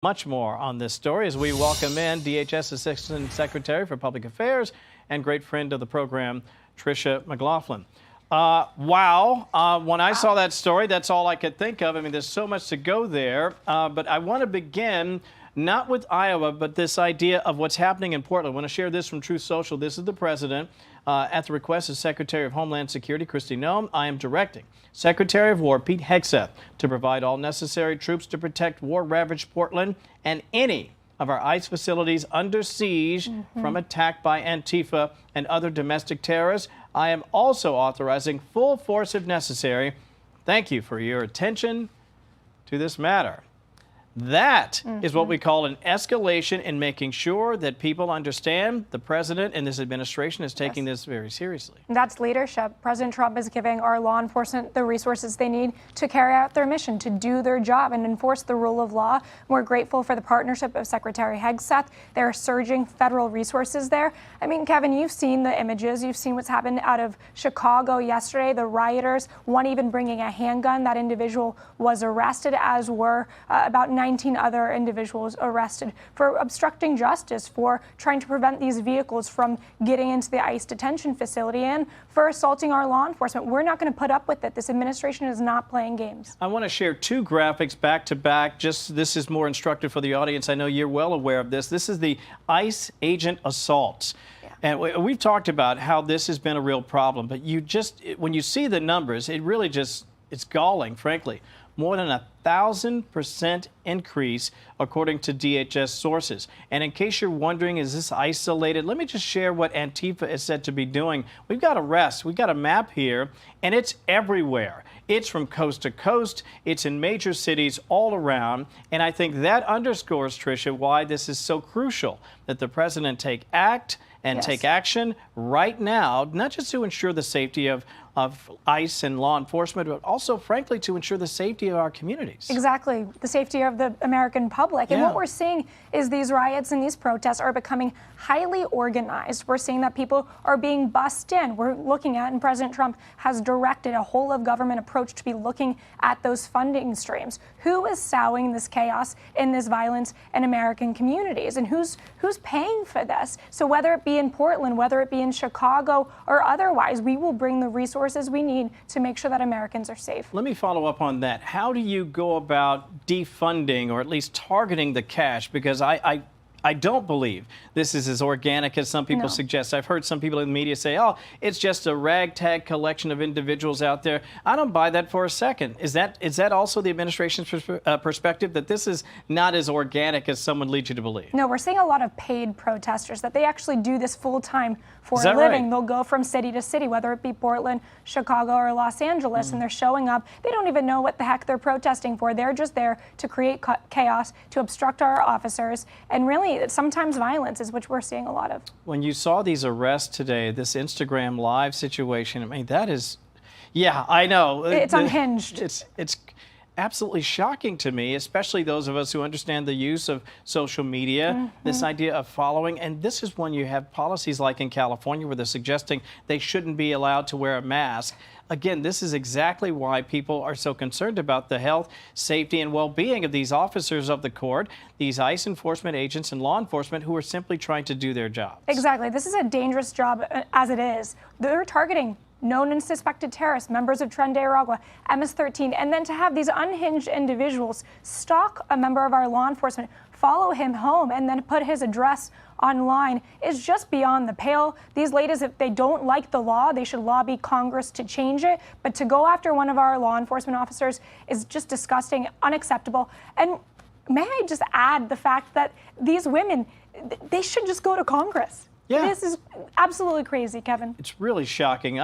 Much more on this story as we welcome in DHS Assistant Secretary for Public Affairs and great friend of the program, Tricia McLaughlin. Wow. When I saw that story, that's all I could think of. I mean, there's so much to go there. But I want to begin not with Iowa, but this idea of what's happening in Portland. I want to share this from Truth Social. This is the president. At the request of Secretary of Homeland Security, Kristi Noem, I am directing Secretary of War Pete Hegseth to provide all necessary troops to protect war-ravaged Portland and any of our ICE facilities under siege from attack by Antifa and other domestic terrorists. I am also authorizing full force if necessary. Thank you for your attention to this matter. That is what we call an escalation in making sure that people understand the president and this administration is taking this very seriously. That's leadership. President Trump is giving our law enforcement the resources they need to carry out their mission, to do their job and enforce the rule of law. We're grateful for the partnership of Secretary Hegseth. There are surging federal resources there. I mean, Kevin, you've seen the images. You've seen what's happened out of Chicago yesterday. The rioters, one even bringing a handgun. That individual was arrested, as were about 19 other individuals arrested for obstructing justice, for trying to prevent these vehicles from getting into the ICE detention facility, and for assaulting our law enforcement. We're not going to put up with it. This administration is not playing games. I want to share two graphics back to back. Just this is more instructive for the audience. I know you're well aware of this. This is the ICE agent assaults. And we've talked about how this has been a real problem, but when you see the numbers, it really it's galling, frankly. More than 1,000% increase, according to DHS sources. And in case you're wondering, is this isolated? Let me just share what Antifa is said to be doing. We've got arrests. We've got a map here, and it's everywhere. It's from coast to coast. It's in major cities all around. And I think that underscores, Tricia, why this is so crucial that the president take action right now, not just to ensure the safety of ICE and law enforcement, but also, frankly, to ensure the safety of our communities. Exactly, the safety of the American public. And what we're seeing is these riots and these protests are becoming highly organized. We're seeing that people are being bussed in. We're looking at, and President Trump has directed a whole of government approach to be looking at those funding streams. Who is sowing this chaos and this violence in American communities? And who's paying for this? So whether it be in Portland, whether it be in Chicago or otherwise, we will bring the resources we need to make sure that Americans are safe. Let me follow up on that. How do you go about defunding or at least targeting the cash? Because I don't believe this is as organic as some people suggest. I've heard some people in the media say, oh, it's just a ragtag collection of individuals out there. I don't buy that for a second. Is that also the administration's perspective, that this is not as organic as someone leads you to believe? No, we're seeing a lot of paid protesters, that they actually do this full time for a living. Right? They'll go from city to city, whether it be Portland, Chicago, or Los Angeles, and they're showing up. They don't even know what the heck they're protesting for. They're just there to create chaos, to obstruct our officers, and really sometimes violence is what we're seeing a lot of. When you saw these arrests today, this Instagram Live situation, I mean, that is, yeah, I know. It's unhinged. It's absolutely shocking to me, especially those of us who understand the use of social media, this idea of following. And this is when you have policies like in California where they're suggesting they shouldn't be allowed to wear a mask. Again, this is exactly why people are so concerned about the health, safety, and well-being of these officers of the court, these ICE enforcement agents and law enforcement who are simply trying to do their jobs. Exactly. This is a dangerous job as it is. They're targeting known and suspected terrorists, members of Tren de Aragua, MS-13, and then to have these unhinged individuals stalk a member of our law enforcement, follow him home, and then put his address online is just beyond the pale. These ladies, if they don't like the law, they should lobby Congress to change it. But to go after one of our law enforcement officers is just disgusting, unacceptable. And may I just add the fact that these women, they should just go to Congress. Yeah. This is absolutely crazy, Kevin. It's really shocking.